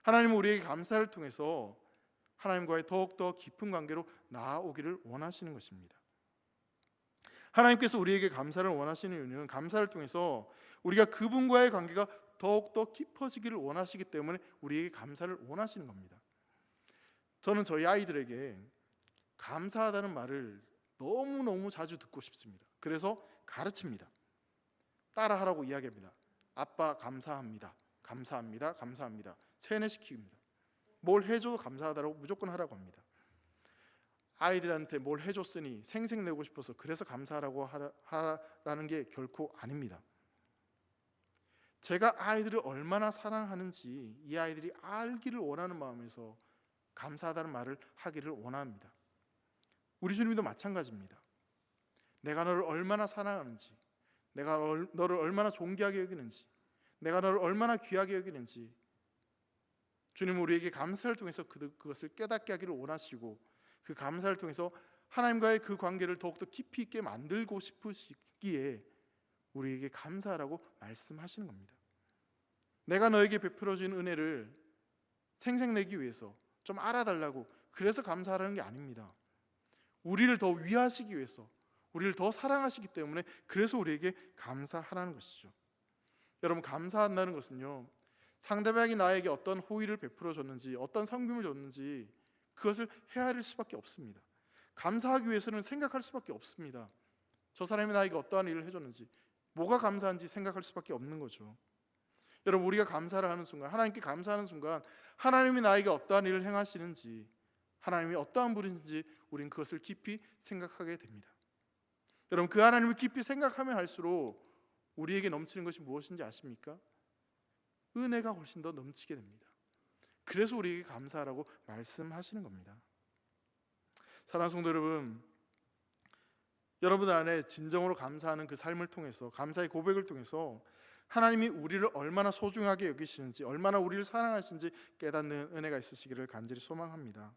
하나님은 우리에게 감사를 통해서 하나님과의 더욱더 깊은 관계로 나아오기를 원하시는 것입니다. 하나님께서 우리에게 감사를 원하시는 이유는 감사를 통해서 우리가 그분과의 관계가 더욱더 깊어지기를 원하시기 때문에 우리에게 감사를 원하시는 겁니다. 저는 저희 아이들에게 감사하다는 말을 너무너무 자주 듣고 싶습니다. 그래서 가르칩니다. 따라하라고 이야기합니다. 아빠 감사합니다. 감사합니다. 감사합니다. 세뇌시킵니다. 뭘 해줘도 감사하다라고 무조건 하라고 합니다. 아이들한테 뭘 해줬으니 생색내고 싶어서 그래서 감사하라고 하라는 게 결코 아닙니다. 제가 아이들을 얼마나 사랑하는지 이 아이들이 알기를 원하는 마음에서 감사하다는 말을 하기를 원합니다. 우리 주님도 마찬가지입니다. 내가 너를 얼마나 사랑하는지, 내가 너를 얼마나 존귀하게 여기는지, 내가 너를 얼마나 귀하게 여기는지 주님은 우리에게 감사를 통해서 그것을 깨닫게 하기를 원하시고, 그 감사를 통해서 하나님과의 그 관계를 더욱더 깊이 있게 만들고 싶으시기에 우리에게 감사하라고 말씀하시는 겁니다. 내가 너에게 베풀어 준 은혜를 생색내기 위해서 좀 알아달라고 그래서 감사하라는 게 아닙니다. 우리를 더 위하시기 위해서, 우리를 더 사랑하시기 때문에 그래서 우리에게 감사하라는 것이죠. 여러분, 감사한다는 것은요, 상대방이 나에게 어떤 호의를 베풀어 줬는지, 어떤 섬김을 줬는지 그것을 헤아릴 수밖에 없습니다. 감사하기 위해서는 생각할 수밖에 없습니다. 저 사람이 나에게 어떠한 일을 해줬는지, 뭐가 감사한지 생각할 수밖에 없는 거죠. 여러분, 우리가 감사를 하는 순간, 하나님께 감사하는 순간 하나님이 나에게 어떠한 일을 행하시는지, 하나님이 어떠한 분인지 우리는 그것을 깊이 생각하게 됩니다. 여러분, 그 하나님을 깊이 생각하면 할수록 우리에게 넘치는 것이 무엇인지 아십니까? 은혜가 훨씬 더 넘치게 됩니다. 그래서 우리에게 감사하라고 말씀하시는 겁니다. 사랑하는 성도 여러분, 여러분들 안에 진정으로 감사하는 그 삶을 통해서, 감사의 고백을 통해서 하나님이 우리를 얼마나 소중하게 여기시는지, 얼마나 우리를 사랑하시는지 깨닫는 은혜가 있으시기를 간절히 소망합니다.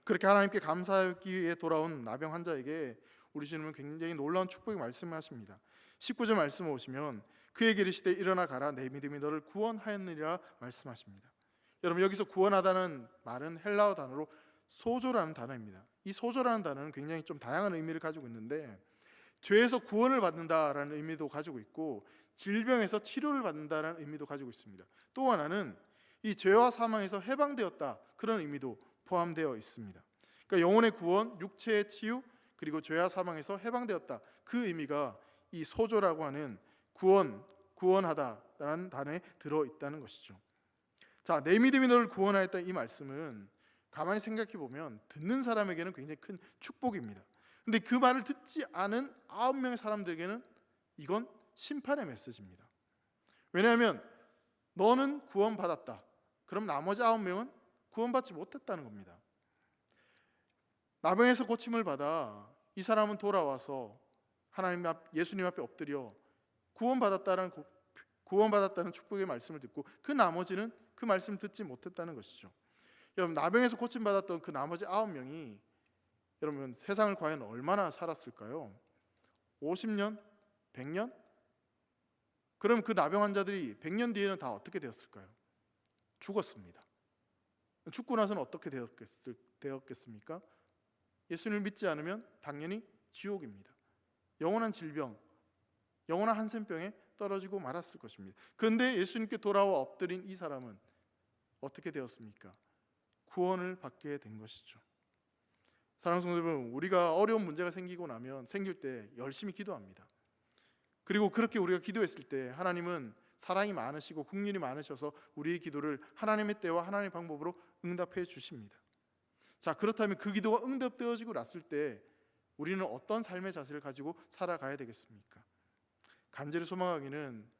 그렇게 하나님께 감사하기 위해 돌아온 나병 환자에게 우리 주님은 굉장히 놀라운 축복의 말씀을 하십니다. 19절 말씀을 보시면 그에게 이르시되 일어나 가라, 내 믿음이 너를 구원하였느니라 말씀하십니다. 여러분, 여기서 구원하다는 말은 헬라어 단어로 소조라는 단어입니다. 이 소조라는 단어는 굉장히 좀 다양한 의미를 가지고 있는데, 죄에서 구원을 받는다라는 의미도 가지고 있고, 질병에서 치료를 받는다라는 의미도 가지고 있습니다. 또 하나는 이 죄와 사망에서 해방되었다, 그런 의미도 포함되어 있습니다. 그러니까 영혼의 구원, 육체의 치유, 그리고 죄와 사망에서 해방되었다, 그 의미가 이 소조라고 하는 구원하다라는 단어에 들어있다는 것이죠. 자, 내 믿음이 너를 구원하였다, 이 말씀은 가만히 생각해 보면 듣는 사람에게는 굉장히 큰 축복입니다. 근데 그 말을 듣지 않은 9명의 사람들에게는 이건 심판의 메시지입니다. 왜냐하면 너는 구원받았다, 그럼 나머지 9명은 구원받지 못했다는 겁니다. 나병에서 고침을 받아 이 사람은 돌아와서 예수님 앞에 엎드려 구원받았다는 축복의 말씀을 듣고, 그 나머지는 그 말씀을 듣지 못했다는 것이죠. 여러분, 나병에서 고침받았던 그 나머지 9명이 여러분 세상을 과연 얼마나 살았을까요? 50년? 100년? 그럼 그 나병 환자들이 100년 뒤에는 다 어떻게 되었을까요? 죽었습니다. 죽고 나서는 어떻게 되었겠습니까? 예수님을 믿지 않으면 당연히 지옥입니다. 영원한 질병, 영원한 한센병에 떨어지고 말았을 것입니다. 그런데 예수님께 돌아와 엎드린 이 사람은 어떻게 되었습니까? 구원을 받게 된 것이죠. 사랑하는 성도 여러분, 우리가 어려운 문제가 생길 때 열심히 기도합니다. 그리고 그렇게 우리가 기도했을 때 하나님은 사랑이 많으시고 긍휼이 많으셔서 우리의 기도를 하나님의 때와 하나님의 방법으로 응답해 주십니다. 자, 그렇다면 그 기도가 응답되어지고 났을 때 우리는 어떤 삶의 자세를 가지고 살아가야 되겠습니까? 간절히 소망하기는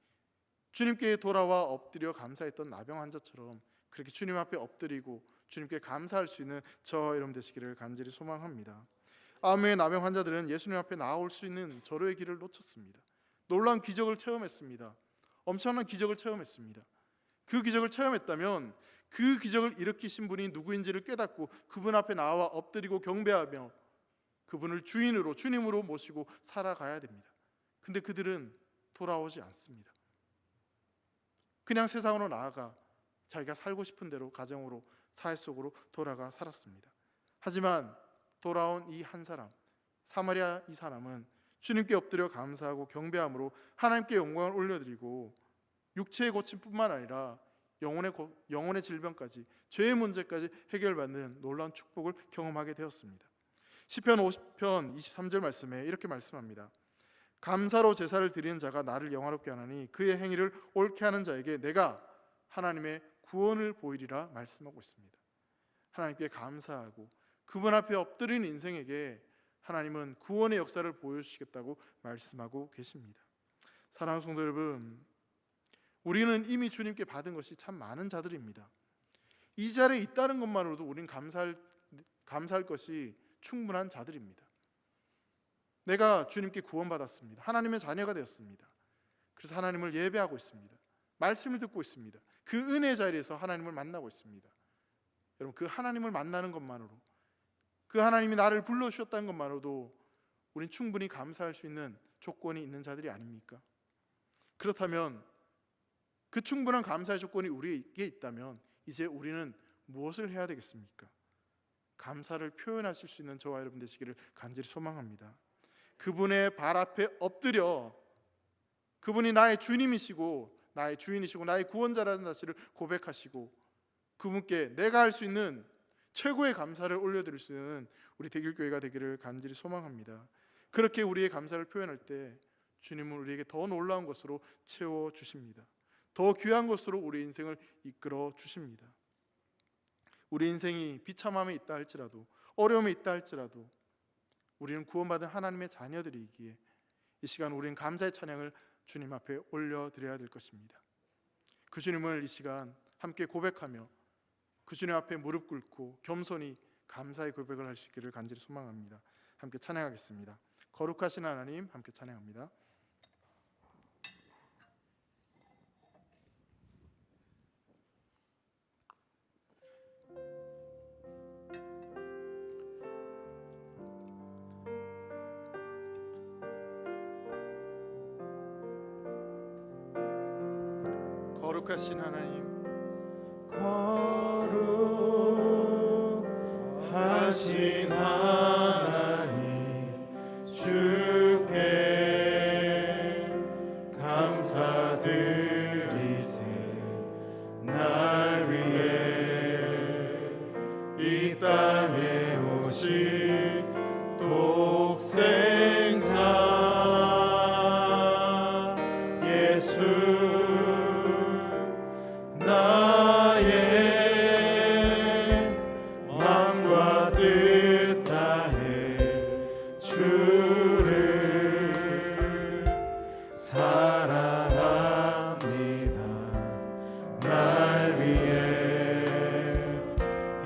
주님께 돌아와 엎드려 감사했던 나병 환자처럼 그렇게 주님 앞에 엎드리고 주님께 감사할 수 있는 저와 여러분 되시기를 간절히 소망합니다. 9명의 나병 환자들은 예수님 앞에 나올 수 있는 절호의 길을 놓쳤습니다. 놀라운 기적을 체험했습니다. 엄청난 기적을 체험했습니다. 그 기적을 체험했다면 그 기적을 일으키신 분이 누구인지를 깨닫고 그분 앞에 나와 엎드리고 경배하며 그분을 주님으로 모시고 살아가야 됩니다. 근데 그들은 돌아오지 않습니다. 그냥 세상으로 나아가 자기가 살고 싶은 대로 가정으로, 사회 속으로 돌아가 살았습니다. 하지만 돌아온 이 한 사람, 사마리아 이 사람은 주님께 엎드려 감사하고 경배함으로 하나님께 영광을 올려드리고 육체의 고침뿐만 아니라 영혼의 질병까지, 죄의 문제까지 해결받는 놀라운 축복을 경험하게 되었습니다. 시편 50편 23절 말씀에 이렇게 말씀합니다. 감사로 제사를 드리는 자가 나를 영화롭게 하나니 그의 행위를 옳게 하는 자에게 내가 하나님의 구원을 보이리라 말씀하고 있습니다. 하나님께 감사하고 그분 앞에 엎드린 인생에게 하나님은 구원의 역사를 보여주시겠다고 말씀하고 계십니다. 사랑하는 성도 여러분, 우리는 이미 주님께 받은 것이 참 많은 자들입니다. 이 자리에 있다는 것만으로도 우리는 감사할 것이 충분한 자들입니다. 내가 주님께 구원받았습니다. 하나님의 자녀가 되었습니다. 그래서 하나님을 예배하고 있습니다. 말씀을 듣고 있습니다. 그 은혜의 자리에서 하나님을 만나고 있습니다. 여러분, 그 하나님을 만나는 것만으로, 그 하나님이 나를 불러주셨다는 것만으로도 우린 충분히 감사할 수 있는 조건이 있는 자들이 아닙니까? 그렇다면 그 충분한 감사의 조건이 우리에게 있다면 이제 우리는 무엇을 해야 되겠습니까? 감사를 표현하실 수 있는 저와 여러분 되시기를 간절히 소망합니다. 그분의 발 앞에 엎드려 그분이 나의 주님이시고 나의 주인이시고 나의 구원자라는 사실을 고백하시고 그분께 내가 할 수 있는 최고의 감사를 올려드릴 수 있는 우리 대길교회가 되기를 간절히 소망합니다. 그렇게 우리의 감사를 표현할 때 주님은 우리에게 더 놀라운 것으로 채워주십니다. 더 귀한 것으로 우리 인생을 이끌어 주십니다. 우리 인생이 비참함에 있다 할지라도, 어려움에 있다 할지라도 우리는 구원받은 하나님의 자녀들이기에 이 시간 우리는 감사의 찬양을 주님 앞에 올려드려야 될 것입니다. 그 주님을 이 시간 함께 고백하며 그 주님 앞에 무릎 꿇고 겸손히 감사의 고백을 할 수 있기를 간절히 소망합니다. 함께 찬양하겠습니다. 거룩하신 하나님, 함께 찬양합니다. 거룩하신 하나님, 거룩하신 하나님, 주께 감사드리세. 날 위해 이 땅에 오신 독생자 예수, 나의 마음과 뜻 다해 주를 사랑합니다. 날 위해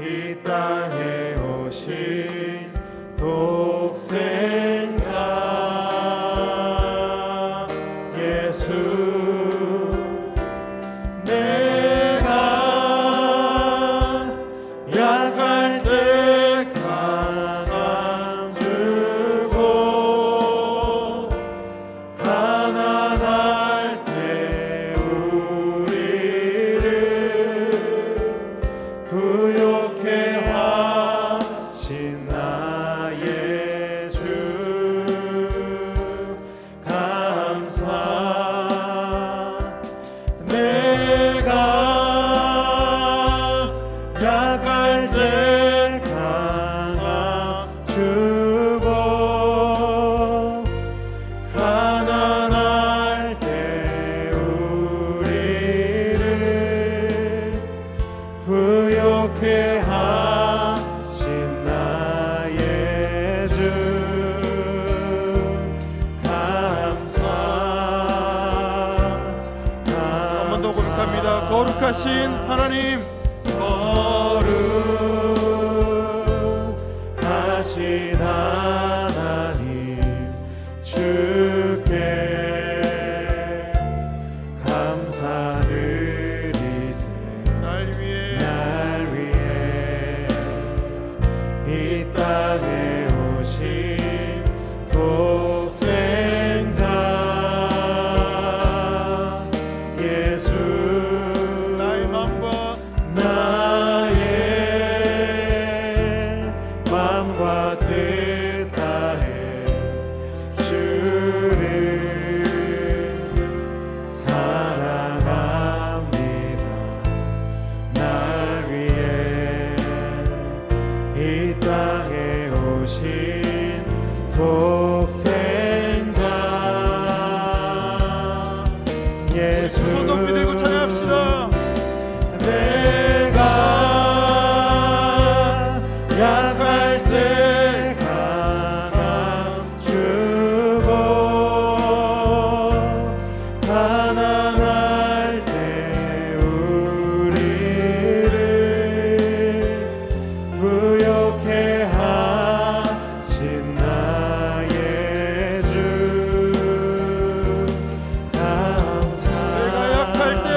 이 땅에 오신 독생자 예수, 약할 때 강함 주고, 가난할 때 우리를 부욕해 하신 나의 주, 감사. 내가 약할 때 강함 주고, 가난할 때 우리를 부욕해 하신 나의 주, 감사. 한 번 더 고백합니다. 거룩하신 하나님, 거룩하신 하나님, 주께 감사드리세. 날 위해 이 땅에 오신 독생자 예수, 나의 마음과 뜻 다해 주를 사랑합니다. 날 위해 이 땅에 오신 독생자 예수. 손 높이 들고 찬양합시다. 내가 약할 때 강함 주고, 가난할 때 우리를 부욕해 하신 나의 주, 감사. 내가 약할 때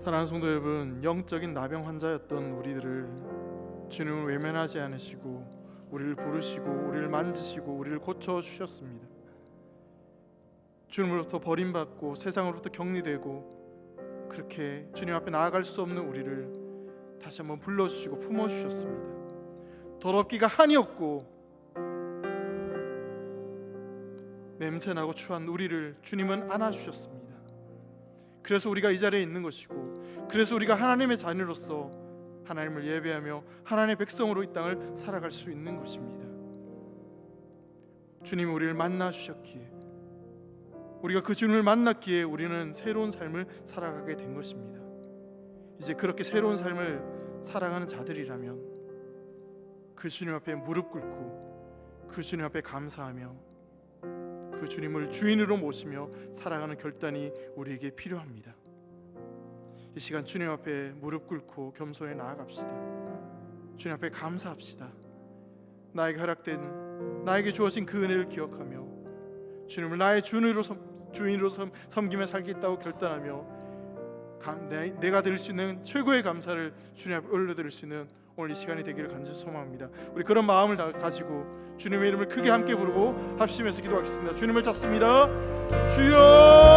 사랑하는 성도 여러분, 영적인 나병 환자였던 우리들을 주님은 외면하지 않으시고 우리를 부르시고 우리를 만지시고 우리를 고쳐주셨습니다. 주님으로부터 버림받고 세상으로부터 격리되고 그렇게 주님 앞에 나아갈 수 없는 우리를 다시 한번 불러주시고 품어주셨습니다. 더럽기가 한이 없고 냄새나고 추한 우리를 주님은 안아주셨습니다. 그래서 우리가 이 자리에 있는 것이고, 그래서 우리가 하나님의 자녀로서 하나님을 예배하며 하나님의 백성으로 이 땅을 살아갈 수 있는 것입니다. 주님이 우리를 만나 주셨기에, 우리가 그 주님을 만났기에 우리는 새로운 삶을 살아가게 된 것입니다. 이제 그렇게 새로운 삶을 살아가는 자들이라면 그 주님 앞에 무릎 꿇고 그 주님 앞에 감사하며 그 주님을 주인으로 모시며 살아가는 결단이 우리에게 필요합니다. 이 시간 주님 앞에 무릎 꿇고 겸손히 나아갑시다. 주님 앞에 감사합시다. 나에게 허락된, 나에게 주어진 그 은혜를 기억하며 주님을 나의 주인으로 섬기며 살겠다고 결단하며 내가 드릴 수 있는 최고의 감사를 주님 앞에 올려드릴 수 있는 오늘 이 시간이 되기를 간절히 소망합니다. 우리 그런 마음을 가지고 주님의 이름을 크게 함께 부르고 합심해서 기도하겠습니다. 주님을 찾습니다. 주여!